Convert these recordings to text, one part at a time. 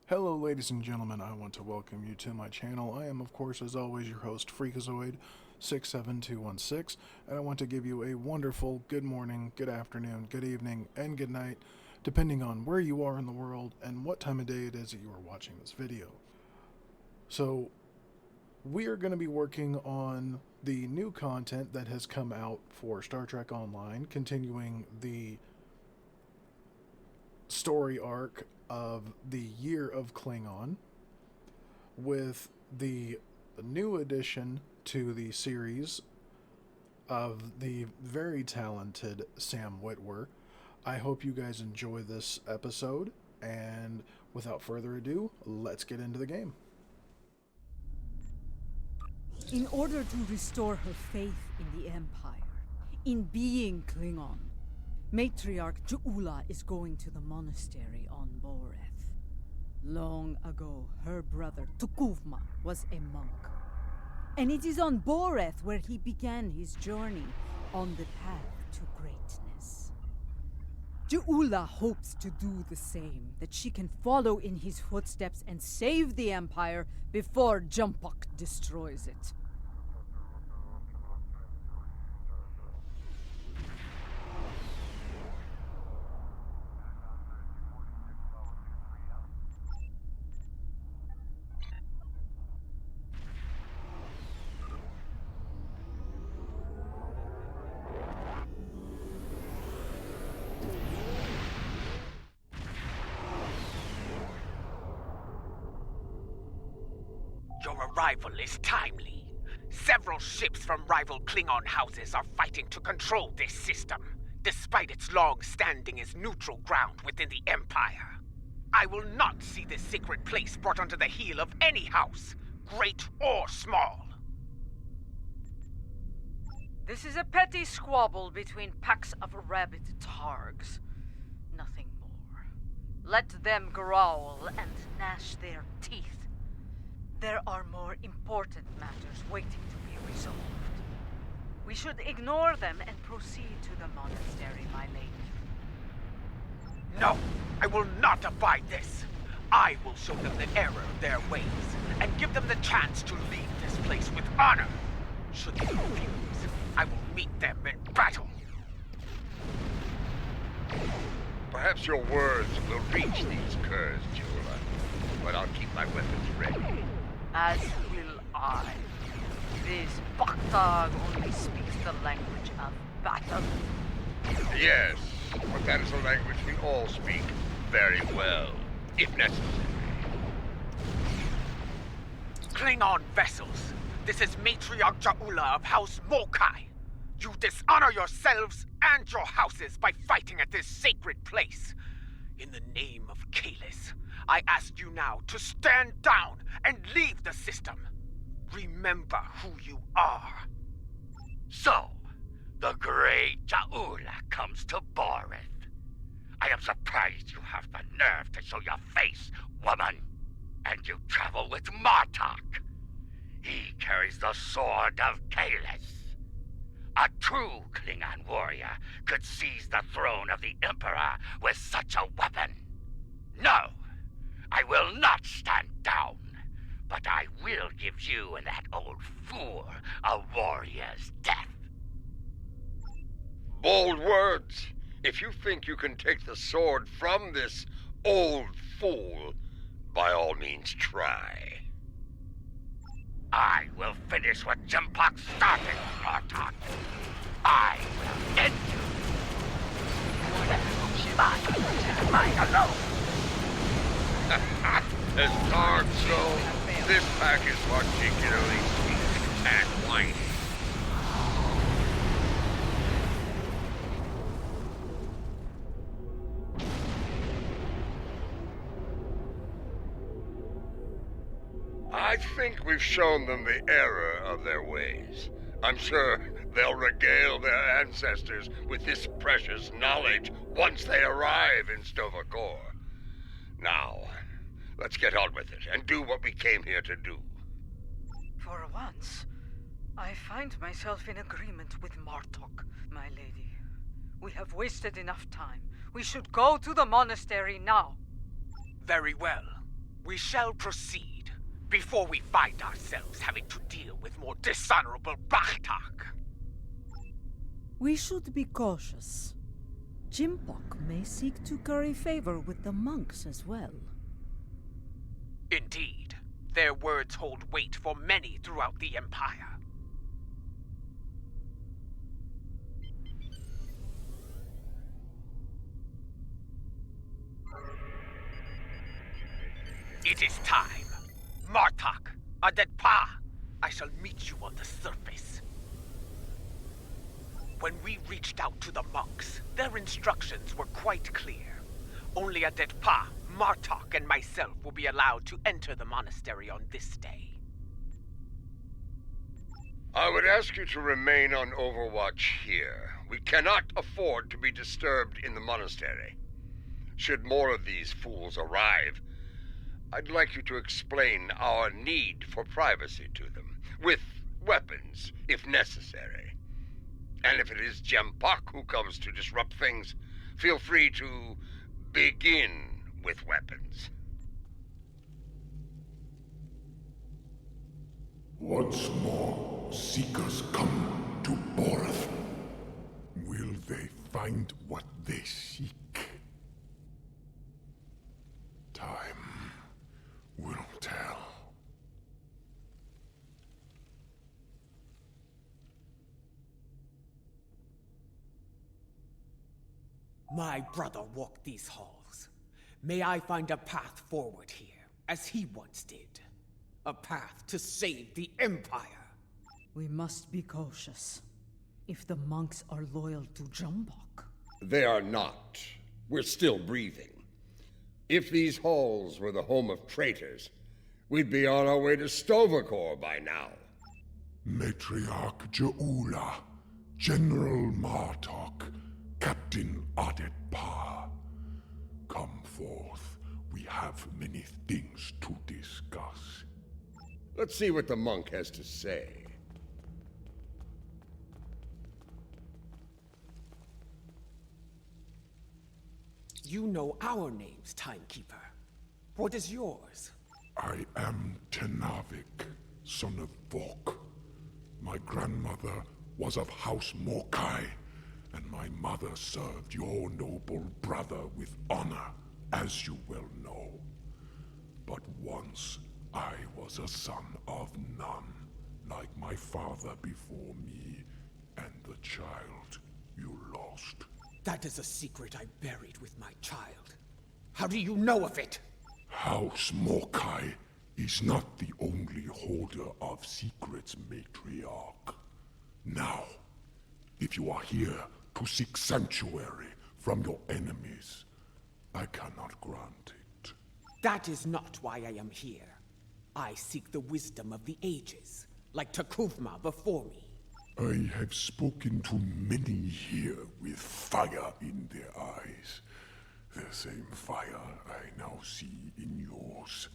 Hello ladies and gentlemen, I want to welcome you to my channel. I am of course as always your host Freakazoid67216, and I want to give you a wonderful good morning, good afternoon, good evening, and good night, depending on where you are in the world and what time of day it is that you are watching this video. So, we are going to be working on the new content that has come out for Star Trek Online, continuing the story arc of the Year of Klingon, with the new addition to the series of the very talented Sam Witwer. I hope you guys enjoy this episode, and without further ado, let's get into the game. In order to restore her faith in the Empire, in being Klingon, Matriarch Ju'ula is going to the monastery on Boreth. Long ago, her brother Tukuvma was a monk. And it is on Boreth where he began his journey on the path to greatness. Ju'ula hopes to do the same, that she can follow in his footsteps and save the Empire before Jumpok destroys it. Your arrival is timely. Several ships from rival Klingon houses are fighting to control this system, despite its long standing as neutral ground within the Empire. I will not see this sacred place brought under the heel of any house, great or small. This is a petty squabble between packs of rabid targs. Nothing more. Let them growl and gnash their teeth. There are more important matters waiting to be resolved. We should ignore them and proceed to the monastery, my lady. No, I will not abide this. I will show them the error of their ways, and give them the chance to leave this place with honor. Should they refuse, I will meet them in battle. Perhaps your words will reach these curs, Ju'ula, but I'll keep my weapons ready. As will I. This Baktag only speaks the language of battle. Yes, but that is a language we all speak very well, if necessary. Klingon vessels, this is Matriarch Ju'ula of House Mo'Kai. You dishonor yourselves and your houses by fighting at this sacred place. In the name of Kalis, I ask you now to stand down and leave the system. Remember who you are. So, the great Ju'ula comes to Boreth. I am surprised you have the nerve to show your face, woman. And you travel with Martok. He carries the sword of Kalis. A true Klingon warrior could seize the throne of the Emperor with such a weapon. No, I will not stand down, but I will give you and that old fool a warrior's death. Bold words. If you think you can take the sword from this old fool, by all means try. I will finish what Jumpok started, Martok. I will end you. Mine alone. As Targs go, this pack is particularly sweet and whiny. I think we've shown them the error of their ways. I'm sure they'll regale their ancestors with this precious knowledge once they arrive in Stovacor. Now, let's get on with it and do what we came here to do. For once, I find myself in agreement with Martok, my lady. We have wasted enough time. We should go to the monastery now. Very well. We shall proceed before we find ourselves having to deal with more dishonorable Bachtak. We should be cautious. Jimpok may seek to curry favor with the monks as well. Indeed, their words hold weight for many throughout the Empire. It is time. Martok, Adet'pa, I shall meet you on the surface. When we reached out to the monks, their instructions were quite clear. Only Adet'pa, Martok, and myself will be allowed to enter the monastery on this day. I would ask you to remain on overwatch here. We cannot afford to be disturbed in the monastery. Should more of these fools arrive, I'd like you to explain our need for privacy to them, with weapons, if necessary. And if it is Jempok who comes to disrupt things, feel free to begin with weapons. Once more, seekers come to Boreth. Will they find what they seek? Time will tell. My brother walked these halls. May I find a path forward here, as he once did. A path to save the Empire. We must be cautious. If the monks are loyal to Jimpok. They are not. We're still breathing. If these halls were the home of traitors, we'd be on our way to Tovakor by now. Matriarch Ja'ula, General Martok, Captain Adet'pa. Come forth. We have many things to discuss. Let's see what the monk has to say. You know our names, Timekeeper. What is yours? I am Tenavik, son of Vok. My grandmother was of House Mo'Kai, and my mother served your noble brother with honor, as you well know. But once, I was a son of none, like my father before me, and the child you lost. That is a secret I buried with my child. How do you know of it? House Mo'Kai is not the only holder of secrets, Matriarch. Now, if you are here to seek sanctuary from your enemies, I cannot grant it. That is not why I am here. I seek the wisdom of the ages, like Takuvma before me. I have spoken to many here with fire in their eyes. The same fire I now see in yours.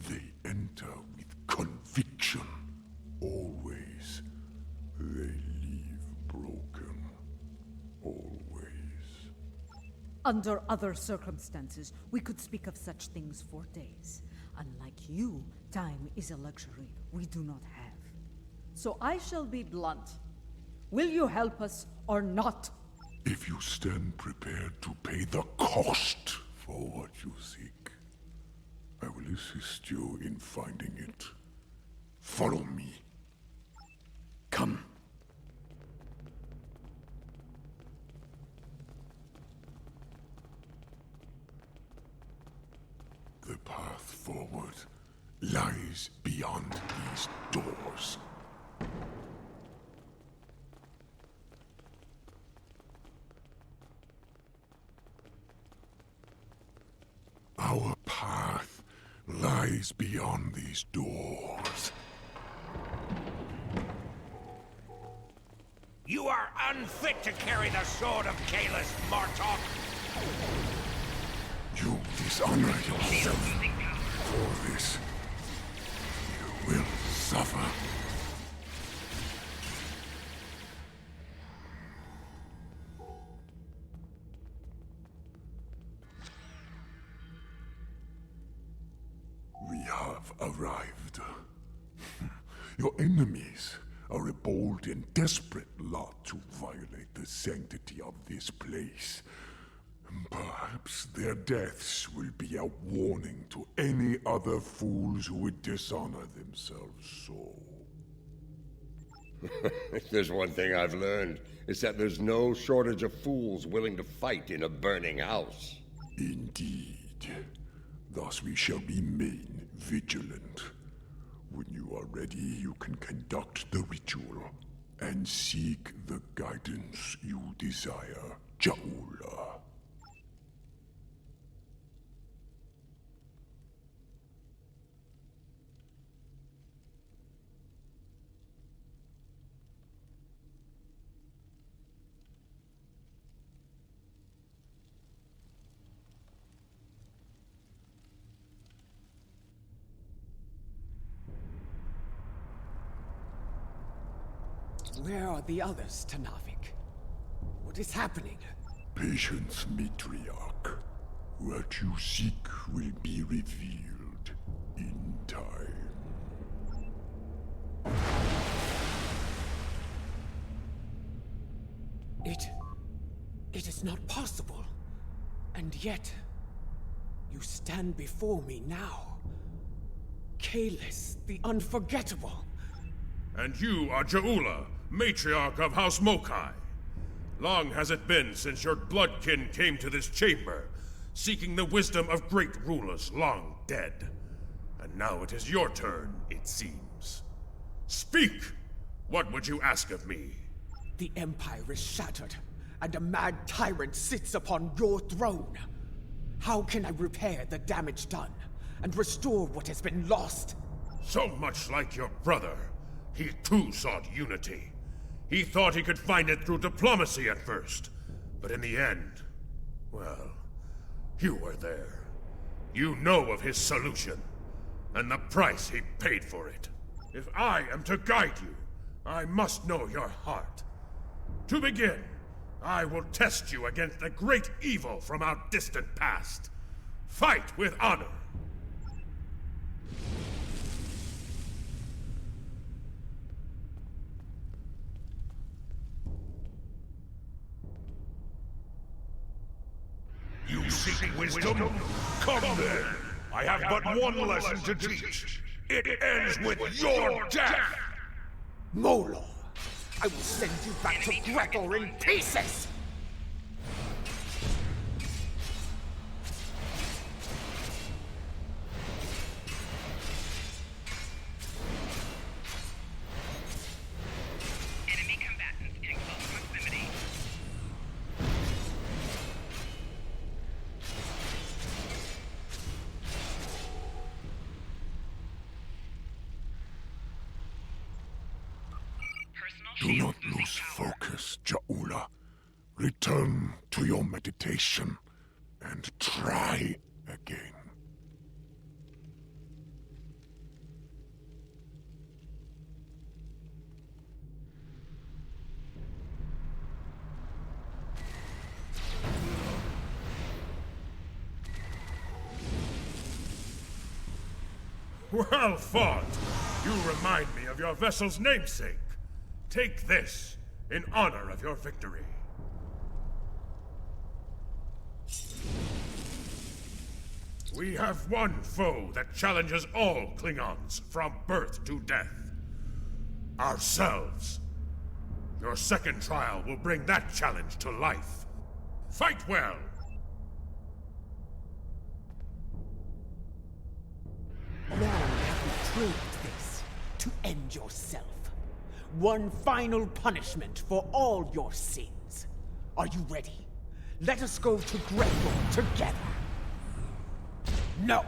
They enter with conviction, always. They leave broken, always. Under other circumstances, we could speak of such things for days. Unlike you, time is a luxury we do not have. So I shall be blunt. Will you help us or not? If you stand prepared to pay the cost for what you seek, I will assist you in finding it. Follow me. Come. The path forward lies beyond these doors. Our path lies beyond these doors. You are unfit to carry the sword of Kalis, Martok. You dishonor yourself. For this, you will suffer. have arrived. Your enemies are a bold and desperate lot to violate the sanctity of this place. Perhaps their deaths will be a warning to any other fools who would dishonor themselves so. If there's one thing I've learned, it's that there's no shortage of fools willing to fight in a burning house. Indeed. Thus we shall remain vigilant. When you are ready, you can conduct the ritual and seek the guidance you desire, Ja'ula. Where are the others, Tanavik? What is happening? Patience, Matriarch. What you seek will be revealed in time. It is not possible. And yet, you stand before me now. Kalis, the unforgettable. And you are Ja'ula, Matriarch of House Mo'Kai. Long has it been since your bloodkin came to this chamber, seeking the wisdom of great rulers long dead. And now it is your turn, it seems. Speak! What would you ask of me? The Empire is shattered, and a mad tyrant sits upon your throne. How can I repair the damage done, and restore what has been lost? So much like your brother, he too sought unity. He thought he could find it through diplomacy at first, but in the end, well, you were there. You know of his solution, and the price he paid for it. If I am to guide you, I must know your heart. To begin, I will test you against the great evil from our distant past. Fight with honor. You seek wisdom? Come then! I have but one lesson to teach. It ends with your death! Molo! I will send you back to Gregor in pieces! Enemy combatants in close proximity. Do not lose focus, Ja'ula. Return to your meditation and try again. Well fought! You remind me of your vessel's namesake. Take this in honor of your victory. We have one foe that challenges all Klingons from birth to death. Ourselves. Your second trial will bring that challenge to life. Fight well! Long have you craved this, to end yourself. One final punishment for all your sins. Are you ready? Let us go to Gregor together. No!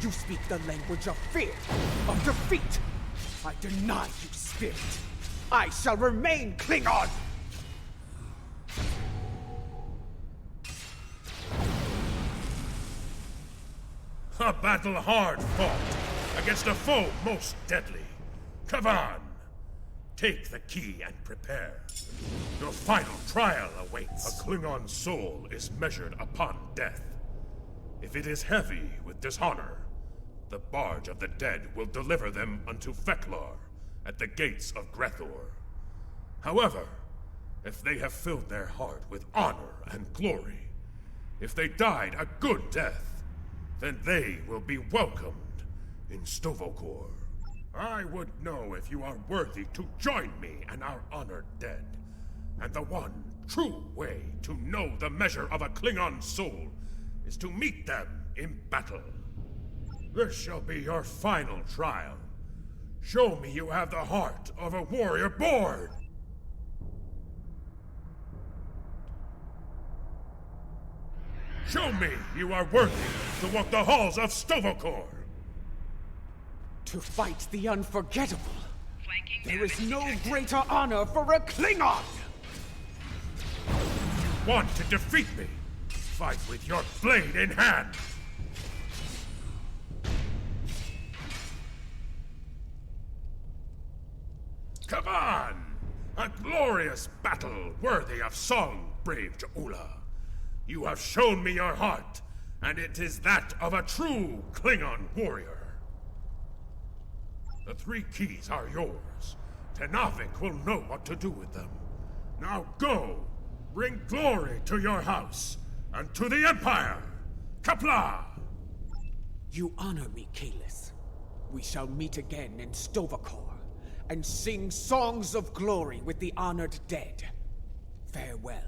You speak the language of fear, of defeat. I deny you, spirit. I shall remain Klingon! A battle hard fought against a foe most deadly. Kavan! Take the key and prepare. Your final trial awaits. A Klingon soul is measured upon death. If it is heavy with dishonor, the barge of the dead will deliver them unto Feklar at the gates of Grethor. However, if they have filled their heart with honor and glory, if they died a good death, then they will be welcomed in Stovokor. I would know if you are worthy to join me and our honored dead. And the one true way to know the measure of a Klingon soul is to meet them in battle. This shall be your final trial. Show me you have the heart of a warrior born! Show me you are worthy to walk the halls of Stovokor! To fight the unforgettable, Flanking there is damage no detected. greater honor for a Klingon! You want to defeat me? Fight with your blade in hand! Come on! A glorious battle worthy of song, brave Ja'ula. You have shown me your heart, and it is that of a true Klingon warrior. The 3 keys are yours. Tenavik will know what to do with them. Now go! Bring glory to your house, and to the Empire! Kapla! You honor me, Kalis. We shall meet again in Stovokor, and sing songs of glory with the honored dead. Farewell.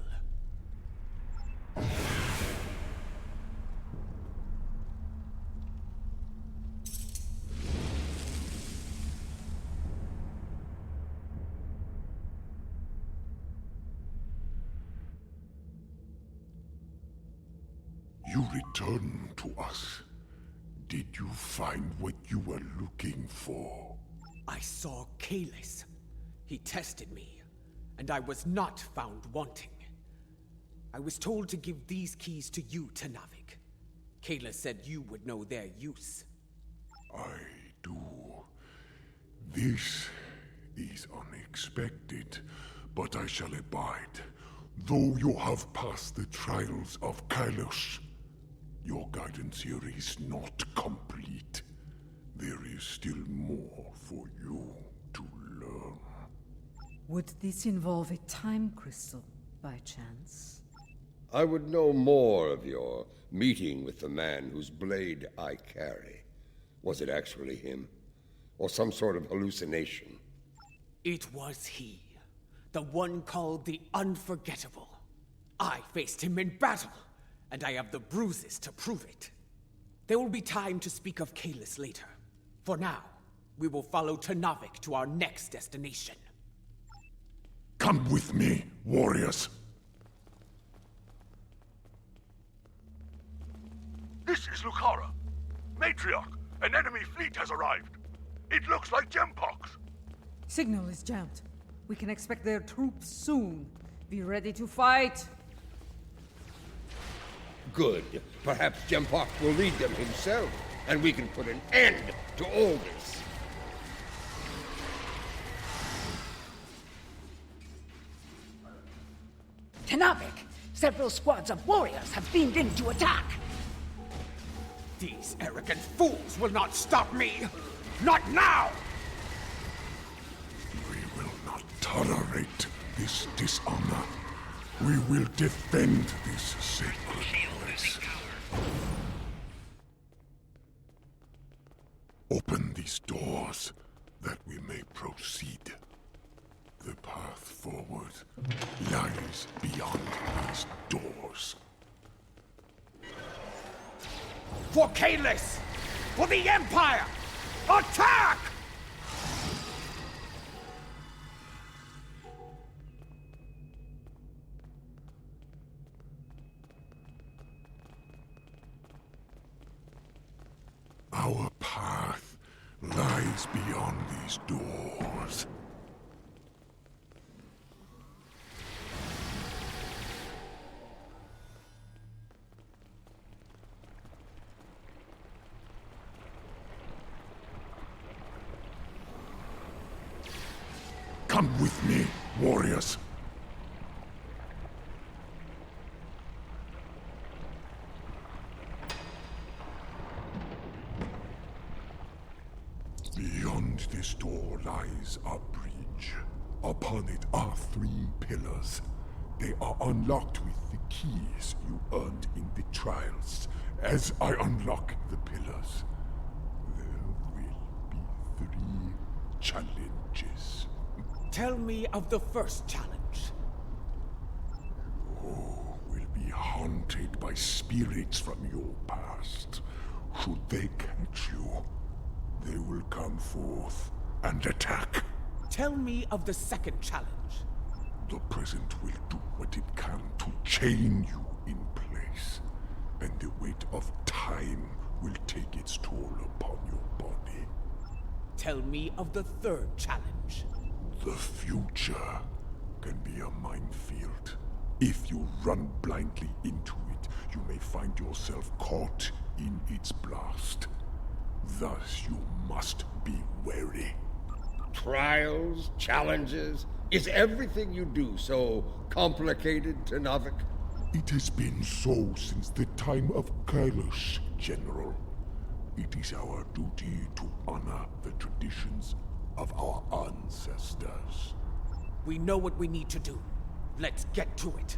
You returned to us. Did you find what you were looking for? I saw Kalis. He tested me, and I was not found wanting. I was told to give these keys to you, Tenavik. Kalis said you would know their use. I do. This is unexpected, but I shall abide. Though you have passed the trials of Kailash, your guidance here is not complete. There is still more for you to learn. Would this involve a time crystal, by chance? I would know more of your meeting with the man whose blade I carry. Was it actually him? Or some sort of hallucination? It was he. The one called the Unforgettable. I faced him in battle, and I have the bruises to prove it. There will be time to speak of Kalis later. For now, we will follow Tenavik to our next destination. Come with me, warriors. This is Lucara. Matriarch, an enemy fleet has arrived. It looks like Gempox. Signal is jammed. We can expect their troops soon. Be ready to fight. Good. Perhaps Gempox will lead them himself, and we can put an end to all this. Tenavik! Several squads of warriors have beamed in to attack! These arrogant fools will not stop me! Not now! We will not tolerate this dishonor. We will defend this sacred place. Open these doors, that we may proceed. The path forward lies beyond these doors. For Kalis! For the Empire! Attack! Our path lies beyond these doors. Come with me, warriors. Beyond this door lies a bridge. Upon it are 3 pillars. They are unlocked with the keys you earned in the trials. As I unlock the pillars, there will be 3 challenges. Tell me of the first challenge. You will be haunted by spirits from your past. Should they catch you, they will come forth and attack. Tell me of the second challenge. The present will do what it can to chain you in place, and the weight of time will take its toll upon your body. Tell me of the third challenge. The future can be a minefield. If you run blindly into it, you may find yourself caught in its blast. Thus, you must be wary. Trials, challenges, is everything you do so complicated, Tenavik? It has been so since the time of Kailash, General. It is our duty to honor the traditions of our ancestors. We know what we need to do. Let's get to it.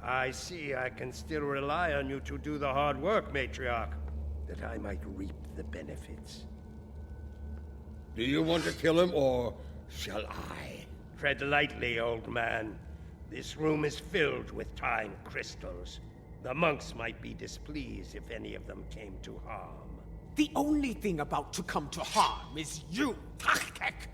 I see I can still rely on you to do the hard work, Matriarch, that I might reap the benefits. Do you want to kill him, or shall I? Tread lightly, old man. This room is filled with time crystals. The monks might be displeased if any of them came to harm. The only thing about to come to harm is you, Tachkek!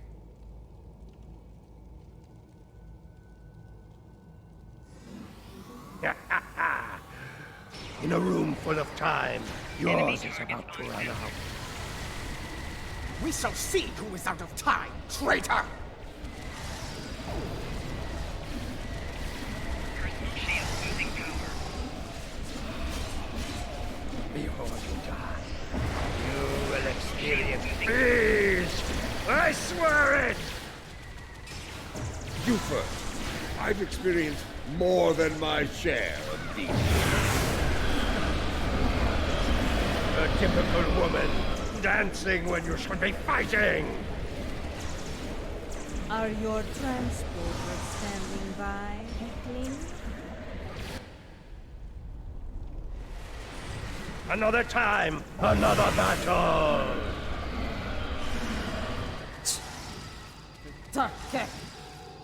In a room full of time, yours is about to run out. We shall see who is out of time, traitor! Before you die, you will experience peace! I swear it! You first. I've experienced more than my share of these. A typical woman, dancing when you should be fighting! Are your transporters standing by, Heckling? Another time, another battle! Tachkek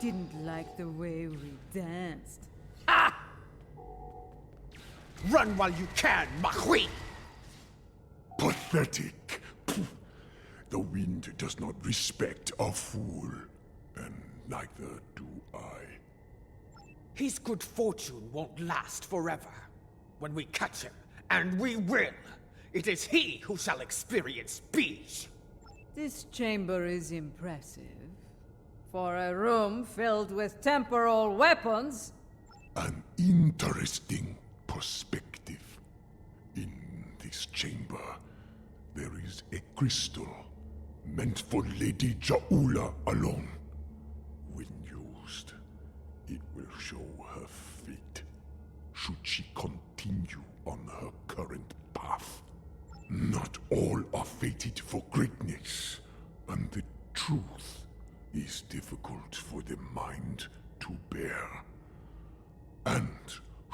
didn't like the way we danced. Ah! Run while you can, Mahui! Pathetic. The wind does not respect a fool, and neither do I. His good fortune won't last forever. When we catch him, and we will, it is he who shall experience peace. This chamber is impressive. For a room filled with temporal weapons. An interesting perspective. In this chamber, there is a crystal meant for Lady Ja'ula alone. When used, it will show her fate, should she continue on her current path. Not all are fated for greatness, and the truth is difficult for the mind to bear. And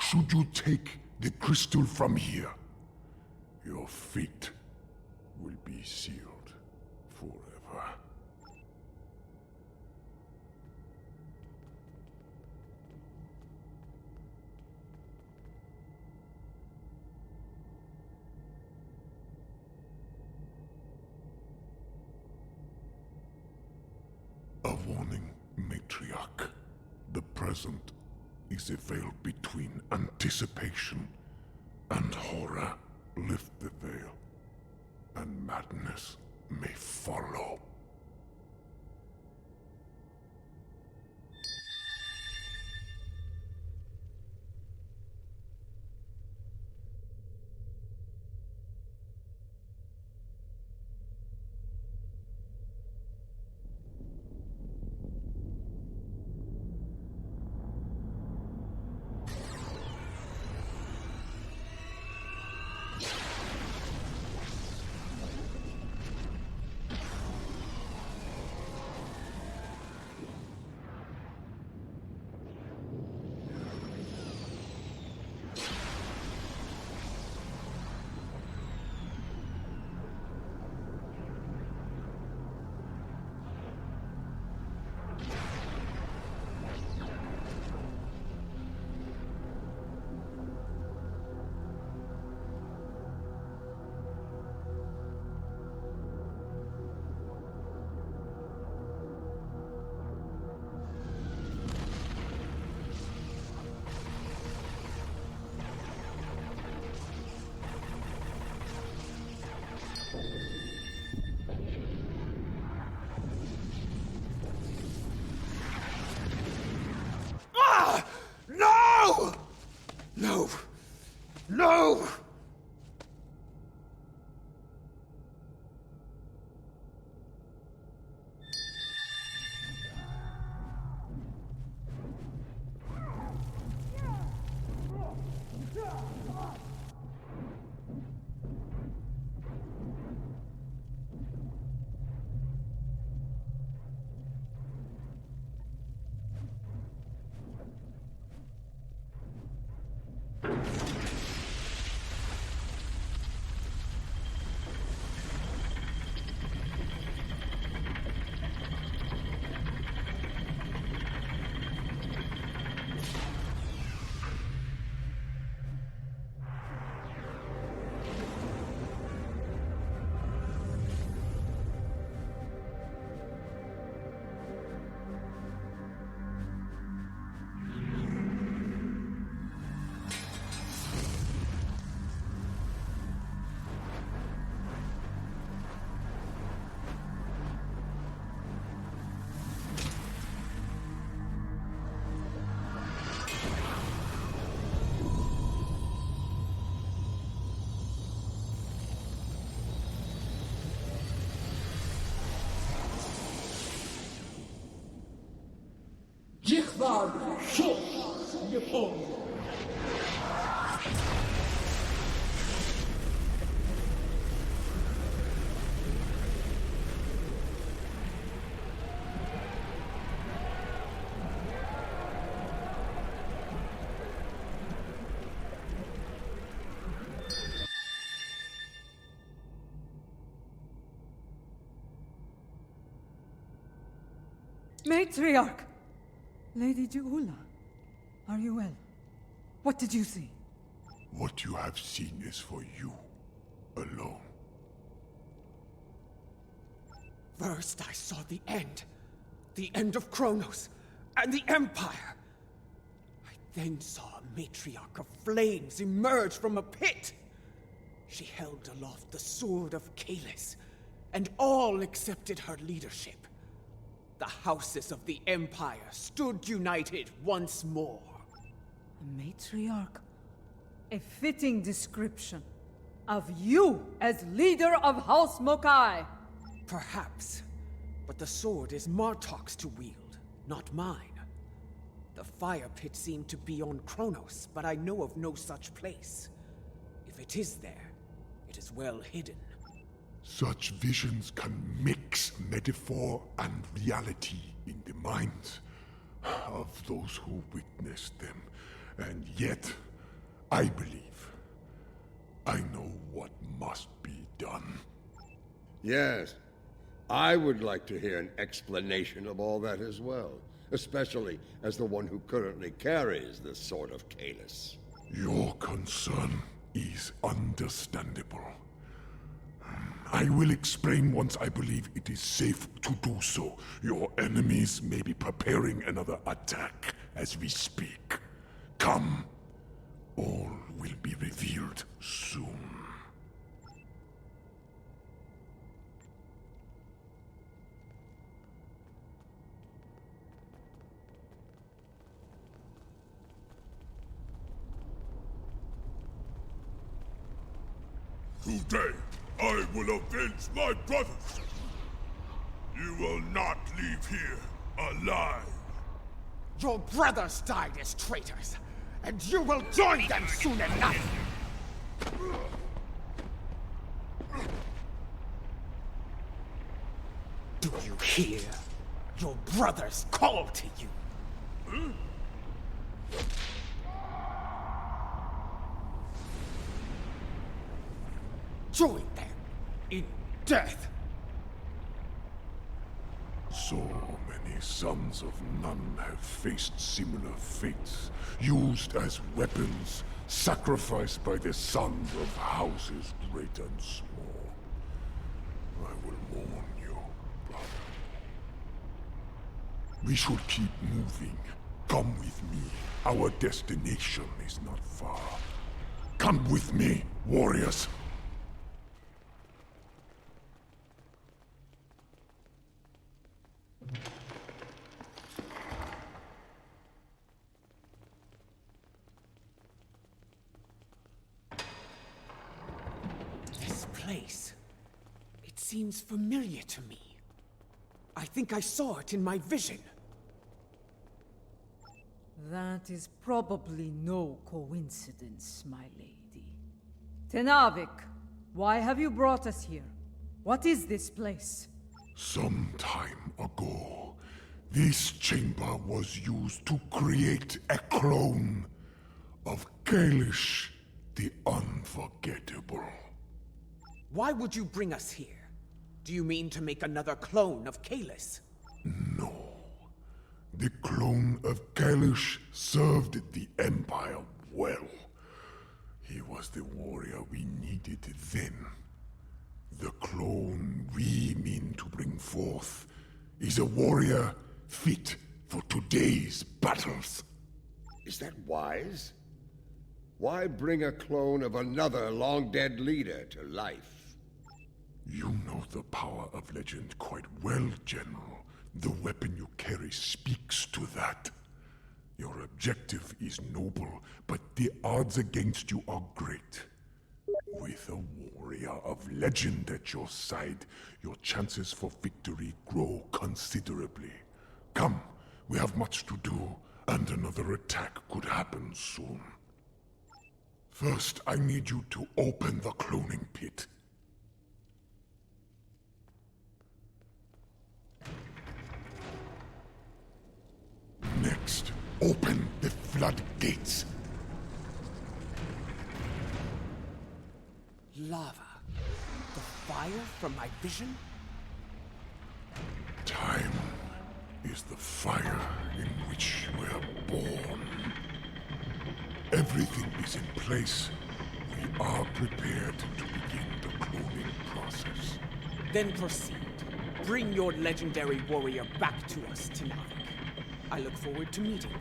should you take the crystal from here, your fate will be sealed forever. A warning, Matriarch. The present is a veil between anticipation and horror. Lift the veil, and madness may follow. No! No! No! Jichvar Shok Yapon. Matriarch! Lady Ju'ula, are you well? What did you see? What you have seen is for you alone. First I saw the end of Kronos, and the Empire. I then saw a matriarch of flames emerge from a pit. She held aloft the sword of Kalis, and all accepted her leadership. The houses of the Empire stood united once more. A matriarch? A fitting description of you as leader of House Mo'Kai. Perhaps, but the sword is Martok's to wield, not mine. The fire pit seemed to be on Kronos, but I know of no such place. If it is there, it is well hidden. Such visions can mix metaphor and reality in the minds of those who witness them. And yet, I believe I know what must be done. Yes, I would like to hear an explanation of all that as well, especially as the one who currently carries the Sword of Kalis. Your concern is understandable. I will explain once I believe it is safe to do so. Your enemies may be preparing another attack as we speak. Come. All will be revealed soon. Today, I will avenge my brothers. You will not leave here alive. Your brothers died as traitors, and you will join them soon enough! Do you hear? Your brothers call to you. Join them in death! So many sons of none have faced similar fates, used as weapons, sacrificed by the sons of houses great and small. I will warn you, brother. We should keep moving. Come with me. Our destination is not far. Come with me, warriors. This place. It seems familiar to me. I think I saw it in my vision. That is probably no coincidence, my lady. Tenavik, why have you brought us here? What is this place? Some time ago, this chamber was used to create a clone of Kalish the Unforgettable. Why would you bring us here? Do you mean to make another clone of Kalis? No. The clone of Kalish served the Empire well. He was the warrior we needed then. The clone we mean to bring forth is a warrior fit for today's battles. Is that wise? Why bring a clone of another long-dead leader to life? You know the power of legend quite well, General. The weapon you carry speaks to that. Your objective is noble, but the odds against you are great. With a warrior of legend at your side, your chances for victory grow considerably. Come, we have much to do, and another attack could happen soon. First, I need you to open the cloning pit. Next, open the floodgates. Lava. The fire from my vision? Time is the fire in which we're born. Everything is in place. We are prepared to begin the cloning process. Then proceed. Bring your legendary warrior back to us, Tenavik. I look forward to meeting you.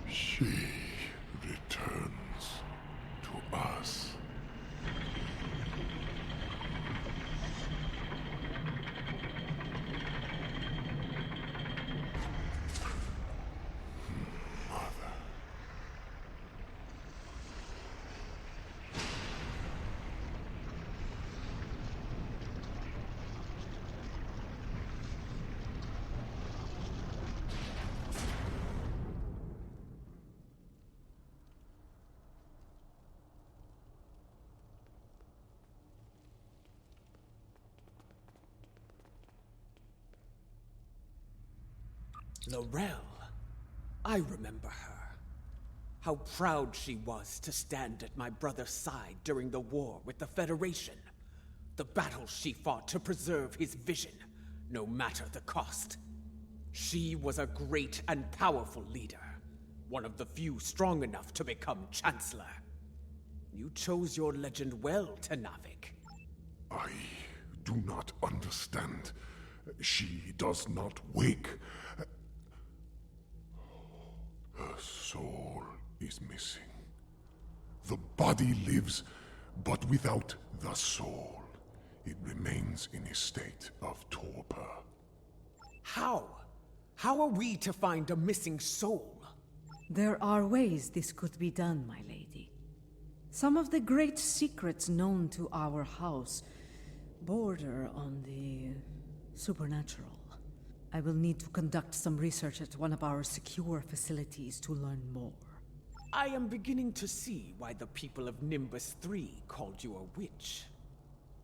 She returns to us. Mother. Laurel. I remember her. How proud she was to stand at my brother's side during the war with the Federation. The battles she fought to preserve his vision, no matter the cost. She was a great and powerful leader, one of the few strong enough to become Chancellor. You chose your legend well, Tenavik. I do not understand. She does not wake. Her soul is missing. The body lives, but without the soul. It remains in a state of torpor. How? How are we to find a missing soul? There are ways this could be done, my lady. Some of the great secrets known to our house border on the supernatural. I will need to conduct some research at one of our secure facilities to learn more. I am beginning to see why the people of Nimbus 3 called you a witch.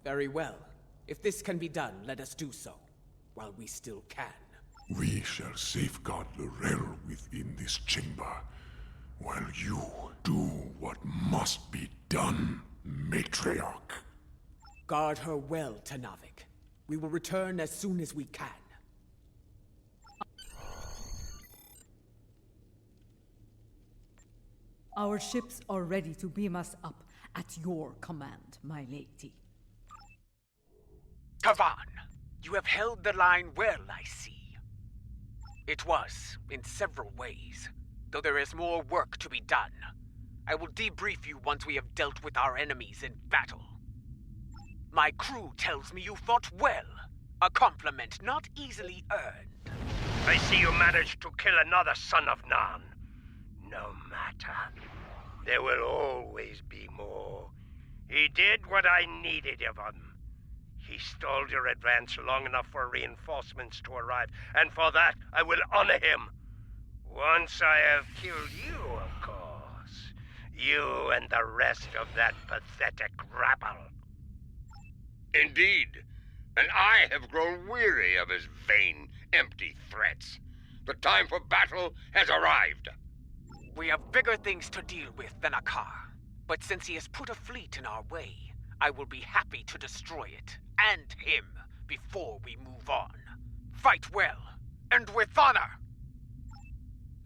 Very well. If this can be done, let us do so, while we still can. We shall safeguard Lorel within this chamber, while you do what must be done, Matriarch. Guard her well, Tenavik. We will return as soon as we can. Our ships are ready to beam us up at your command, my lady. Kavan, you have held the line well, I see. It was, in several ways, though there is more work to be done. I will debrief you once we have dealt with our enemies in battle. My crew tells me you fought well, a compliment not easily earned. I see you managed to kill another son of Nan. No matter. There will always be more. He did what I needed of him. He stalled your advance long enough for reinforcements to arrive, and for that I will honor him. Once I have killed you, of course. You and the rest of that pathetic rabble. Indeed. And I have grown weary of his vain, empty threats. The time for battle has arrived. We have bigger things to deal with than a car. But since he has put a fleet in our way, I will be happy to destroy it, and him, before we move on. Fight well, and with honor!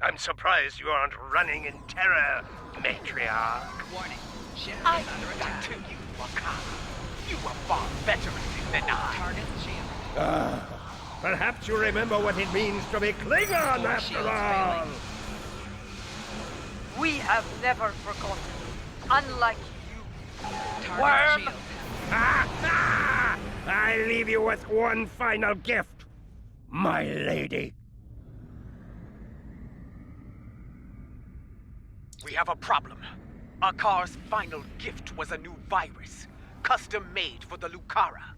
I'm surprised you aren't running in terror, Matriarch. Warning. Ship is I under got attack. to you, Mo'Kai. You are far better than I. Target shield. Perhaps you remember what it means to be Klingon, Four after shields all! failing. We have never forgotten, unlike you. Target Worm! shield. I leave you with one final gift, my lady. We have a problem. Akar's final gift was a new virus, custom-made for the Lucara.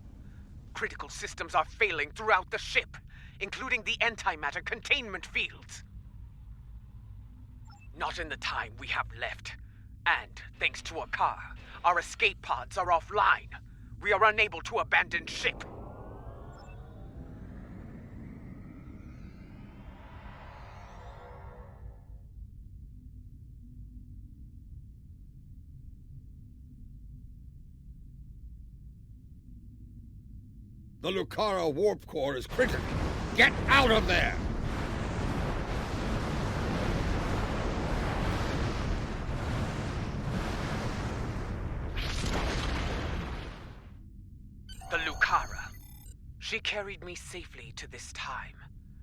Critical systems are failing throughout the ship, including the antimatter containment fields. Not in the time we have left. And, thanks to Akar, our escape pods are offline. We are unable to abandon ship. The Lucara warp core is critical. Get out of there! The Lucara. She carried me safely to this time,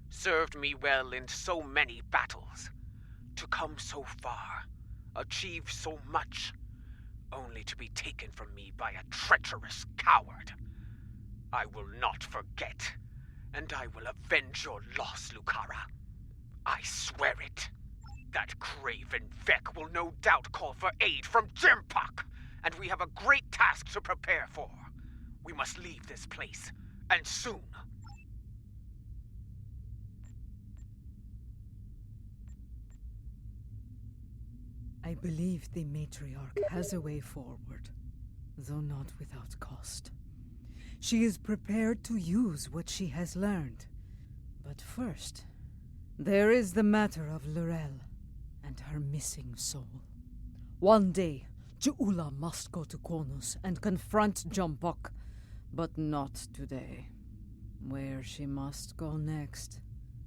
served me well in so many battles. To come so far, achieve so much, only to be taken from me by a treacherous coward. I will not forget, and I will avenge your loss, Lucara. I swear it. That craven Vec will no doubt call for aid from Jimpak, and we have a great task to prepare for. We must leave this place, and soon. I believe the Matriarch has a way forward, though not without cost. She is prepared to use what she has learned. But first, there is the matter of Lorel and her missing soul. One day, Ju'ula must go to Qonus and confront Jombok, but not today. Where she must go next,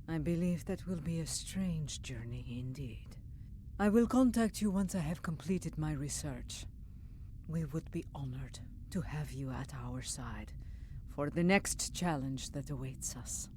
I believe that will be a strange journey indeed. I will contact you once I have completed my research. We would be honored to have you at our side for the next challenge that awaits us.